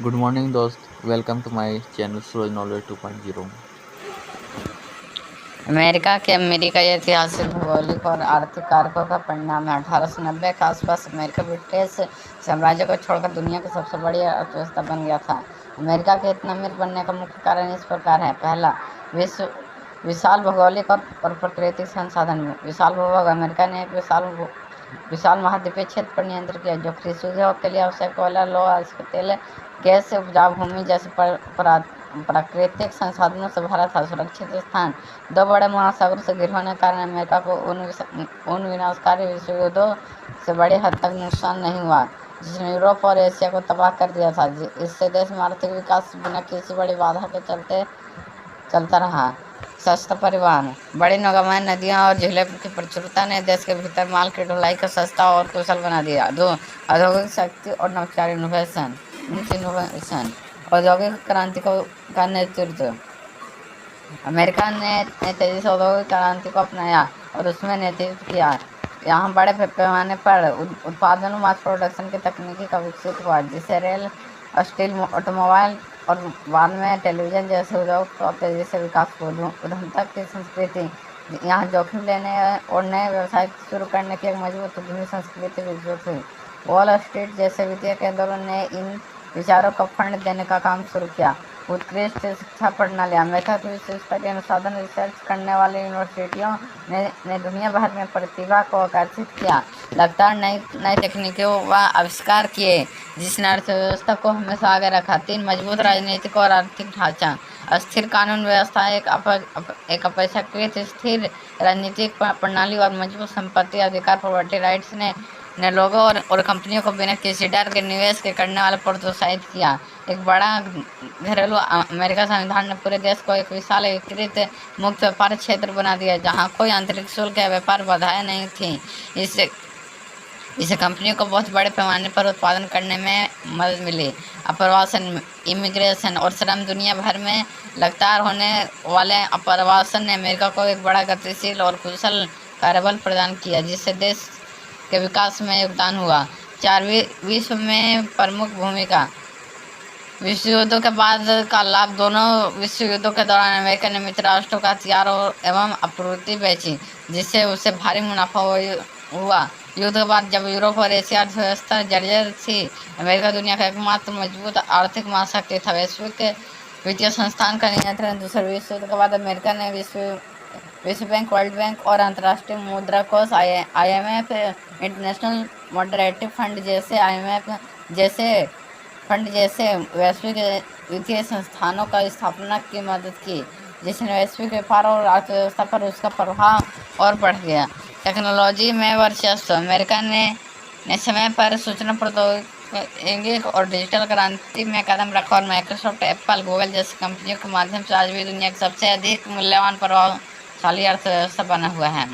Good morning दोस्त, welcome to my channel Suraj knowledge 2.0। America के America ऐतिहासिक, भौगोलिक और आर्थिक कारकों का परिणाम है। 1890 के आसपास अमेरिका ब्रिटिश साम्राज्य को छोड़कर दुनिया की सबसे बड़ी अर्थव्यवस्था बन गया था। अमेरिका के इतना अमीर बनने का मुख्य कारण इस प्रकार है। पहला, विश्व विशाल भौगोलिक और प्राकृतिक संसाधन। विशाल भूभाग। अमेरिका ने एक विशाल महाद्वीपीय क्षेत्र पर नियंत्रण किया, जो कृषि उद्योग के लिए आवश्यक कोयला, लोहा, तेल, गैस से उपजाऊ भूमि जैसे प्राकृतिक संसाधनों से भरा था। सुरक्षित स्थान। दो बड़े महासागरों से घिरे होने के कारण अमेरिका को उन विनाशकारी विश्व युद्धों से बड़ी हद तक नुकसान नहीं हुआ जिसने यूरोप और एशिया को तबाह कर दिया था। इससे देश में आर्थिक विकास बिना किसी बड़ी बाधा के चलता रहा। सस्ता परिवहन। बड़ी नौकाएं, नदियां और झीलें की प्रचुरता ने देश के भीतर माल की ढुलाई को सस्ता और कुशल बना दिया। दो, औद्योगिक शक्ति और नवाचार। इनोवेशन। औद्योगिक क्रांति का नेतृत्व। अमेरिका ने तेजी से औद्योगिक क्रांति को अपनाया और उसमें नेतृत्व किया। यहाँ बड़े पैमाने पर उत्पादन और मास प्रोडक्शन की तकनीकी का विकसित हुआ, जिससे रेल, स्टील, ऑटोमोबाइल और बाद में टेलीविजन जैसे उद्योग का तेजी से विकास हुआ। उद्यमता की संस्कृति। यहाँ जोखिम लेने और नए व्यवसाय शुरू करने की एक मजबूत उद्यमी संस्कृति विकसित हुई। वॉल स्ट्रीट जैसे वित्तीय केंद्रों ने इन विचारों को फंड देने का काम शुरू किया। उत्कृष्ट शिक्षा प्रणाली। अमेरिका की विश्वस्तरीय अनुसंधान रिसर्च करने वाली यूनिवर्सिटियों ने दुनिया भर में प्रतिभा को आकर्षित किया। लगातार नई तकनीकों व आविष्कार किए, जिसने अर्थव्यवस्था को हमेशा आगे रखा। तीन, मजबूत राजनीतिक और आर्थिक ढांचा। स्थिर कानून व्यवस्था। एक अपेक्षाकृत स्थिर राजनीतिक प्रणाली और मजबूत संपत्ति अधिकार प्रॉपर्टी राइट्स ने लोगों और कंपनियों को बिना किसी डर के निवेश के करने वाले प्रोत्साहित किया। एक बड़ा घरेलू। अमेरिका संविधान ने पूरे देश को एक विशाल एकीकृत मुक्त व्यापार क्षेत्र बना दिया, जहां कोई आंतरिक शुल्क या व्यापार बाधाएं नहीं थी। इससे कंपनियों को बहुत बड़े पैमाने पर उत्पादन करने में मदद मिली। अप्रवासन, इमिग्रेशन और श्रम। दुनिया भर में लगातार होने वाले अप्रवासन ने अमेरिका को एक बड़ा, गतिशील और कुशल कार्यबल प्रदान किया, जिससे देश के विकास में योगदान हुआ। चार, विश्व में प्रमुख भूमिका। विश्व युद्धों के बाद का लाभ। दोनों विश्व युद्धों के दौरान अमेरिका ने मित्र राष्ट्रों का हथियार एवं आपूर्ति बेची, जिससे उसे भारी मुनाफा हुआ। युद्ध के बाद जब यूरोप और एशिया अर्थव्यवस्था जर्जर थी, अमेरिका दुनिया का एकमात्र मजबूत आर्थिक महाशक्ति था। वैश्विक वित्तीय संस्थान का नियंत्रण। दूसरे विश्व युद्ध के बाद अमेरिका ने विश्व बैंक, वर्ल्ड बैंक और अंतर्राष्ट्रीय मुद्रा कोष IMF, इंटरनेशनल मॉनेटरी फंड जैसे वैश्विक वित्तीय संस्थानों का स्थापना की मदद की, जिसने वैश्विक व्यापार और अर्थव्यवस्था पर उसका प्रभाव और बढ़ गया। टेक्नोलॉजी में वर्चस्व। अमेरिका ने समय पर सूचना प्रौद्योगिकी और डिजिटल क्रांति में कदम रखा और माइक्रोसॉफ्ट, एप्पल, गूगल जैसी कंपनियों के माध्यम से आज भी दुनिया की सबसे अधिक मूल्यवान प्रभावशाली अर्थव्यवस्था बना हुआ है।